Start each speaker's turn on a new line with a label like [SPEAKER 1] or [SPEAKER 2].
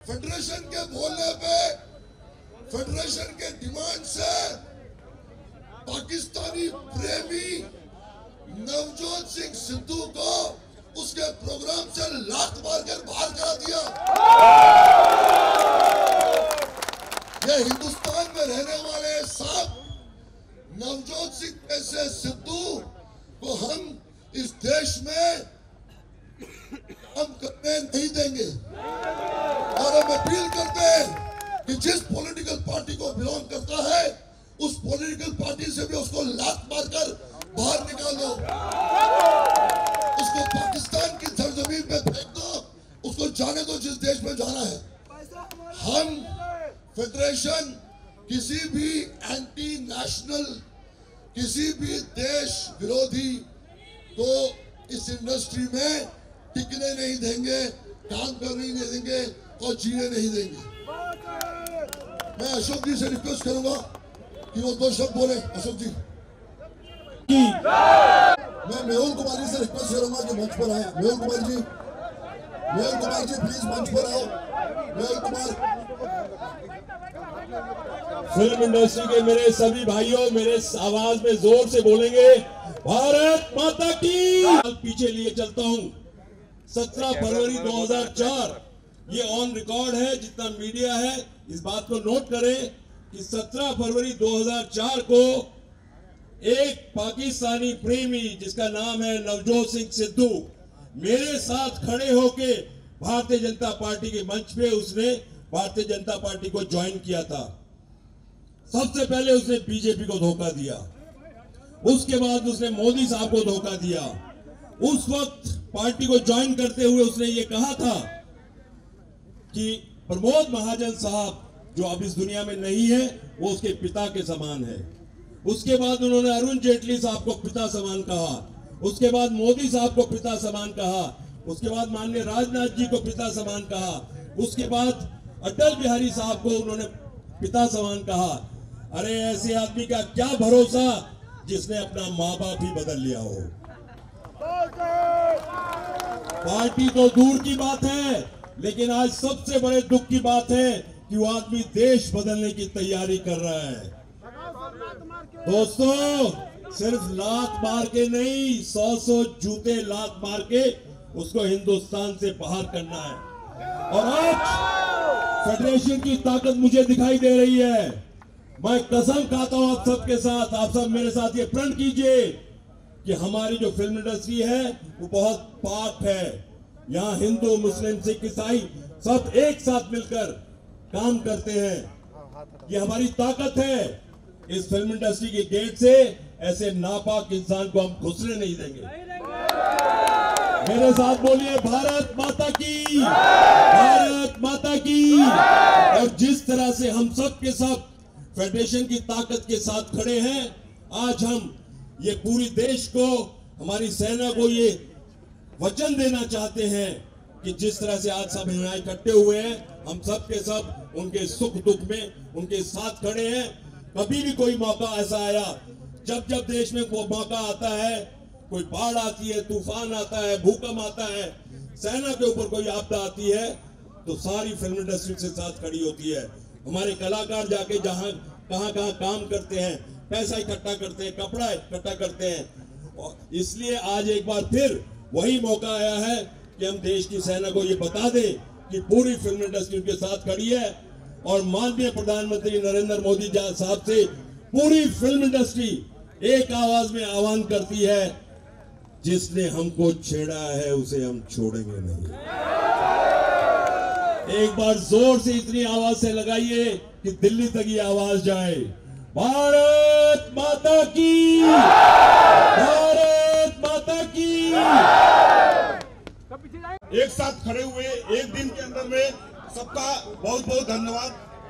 [SPEAKER 1] Federation के बोलने पे, फेडरेशन के डिमांड से पाकिस्तानी प्रेमी नवजोत सिंह सिद्धू को उसके प्रोग्राम से लात मारकर बाहर करा दिया। ये हिंदुस्तान में रहने वाले सब नवजोत सिंह जैसे सिद्धू को हम इस देश में हम करने नहीं देंगे। और हम अपील करते हैं कि जिस पॉलिटिकल पार्टी को बिलोंग करता है उस पॉलिटिकल पार्टी से भी उसको लात मारकर बाहर निकाल दो, उसको पाकिस्तान की सरजमीन पे फेंक दो, उसको जाने दो जिस देश में जाना है। हम फेडरेशन किसी भी एंटी नेशनल, किसी भी देश विरोधी को इस इंडस्ट्री में टिकने नहीं देंगे, काम करने नहीं देंगे और जीने नहीं देंगे। मैं अशोक जी से रिक्वेस्ट करूंगा कि वो 2 शब्द बोले। अशोक जी, मैं मेहुल कुमारी से रिक्वेस्ट करूंगा कि मंच पर आए। मेहुल कुमार जी, प्लीज मंच पर आओ। मेहुल कुमार।
[SPEAKER 2] फिल्म इंडस्ट्री के मेरे सभी भाइयों, मेरे आवाज में जोर से बोलेंगे, भारत माता की। पीछे लिए चलता हूं, 17 फरवरी 2004, ये ऑन रिकॉर्ड है, जितना मीडिया है इस बात को नोट करें कि 17 फरवरी 2004 को एक पाकिस्तानी प्रेमी जिसका नाम है नवजोत सिंह सिद्धू मेरे साथ खड़े होके भारतीय जनता पार्टी के मंच पे उसने भारतीय जनता पार्टी को ज्वाइन किया था। सबसे पहले उसने बीजेपी को धोखा दिया, उसके बाद उसने मोदी साहब को धोखा दिया। उस वक्त पार्टी को ज्वाइन करते हुए उसने ये कहा था कि प्रमोद महाजन साहब जो अब इस दुनिया में नहीं है वो उसके पिता के समान है। उसके बाद उन्होंने अरुण जेटली साहब को पिता समान कहा, उसके बाद मोदी साहब को पिता समान कहा, उसके बाद माननीय राजनाथ जी को पिता समान कहा, उसके बाद अटल बिहारी साहब को उन्होंने पिता समान कहा। अरे ऐसे आदमी का क्या भरोसा जिसने अपना माँ बाप ही बदल लिया हो। पार्टी तो दूर की बात है, लेकिन आज सबसे बड़े दुख की बात है कि वो आदमी देश बदलने की तैयारी कर रहा है। दोस्तों, सिर्फ लात मार के नहीं, 100 जूते लात मार के उसको हिंदुस्तान से बाहर करना है। और आज फेडरेशन की ताकत मुझे दिखाई दे रही है। मैं कसम खाता हूं आप सबके साथ, आप सब मेरे साथ ये प्रण कीजिए कि हमारी जो फिल्म इंडस्ट्री है वो बहुत पाक है। यहाँ हिंदू, मुस्लिम, सिख, ईसाई सब एक साथ मिलकर काम करते हैं। ये हमारी ताकत है। इस फिल्म इंडस्ट्री के गेट से ऐसे नापाक इंसान को हम घुसने नहीं देंगे। मेरे साथ बोलिए, भारत माता की, भारत माता की। और जिस तरह से हम सब के सब फेडरेशन की ताकत के साथ खड़े हैं, आज हम ये पूरी देश को, हमारी सेना को ये वचन देना चाहते हैं कि जिस तरह से आज सब यहाँ इकट्ठे हुए हैं, हम सब के सब उनके सुख दुख में उनके साथ खड़े हैं। कभी भी कोई मौका ऐसा आया, जब जब देश में वो मौका आता है, कोई बाढ़ आती है, तूफान आता है, भूकंप आता है, सेना के ऊपर कोई आपदा आती है, तो सारी फिल्म इंडस्ट्री के साथ खड़ी होती है। हमारे कलाकार जाके जहां कहां काम करते हैं, पैसा इकट्ठा करते हैं, कपड़ा इकट्ठा करते हैं। और इसलिए आज एक बार फिर वही मौका आया है कि हम देश की सेना को ये बता दें कि पूरी फिल्म इंडस्ट्री के साथ खड़ी है। और माननीय प्रधानमंत्री नरेंद्र मोदी साहब से पूरी फिल्म इंडस्ट्री एक आवाज में आह्वान करती है, जिसने हमको छेड़ा है उसे हम छोड़ेंगे नहीं। एक बार जोर से इतनी आवाज से लगाइए कि दिल्ली तक ये आवाज जाए, भारत माता की, भारत माता की।
[SPEAKER 3] एक साथ खड़े हुए एक दिन के अंदर में सबका बहुत बहुत धन्यवाद।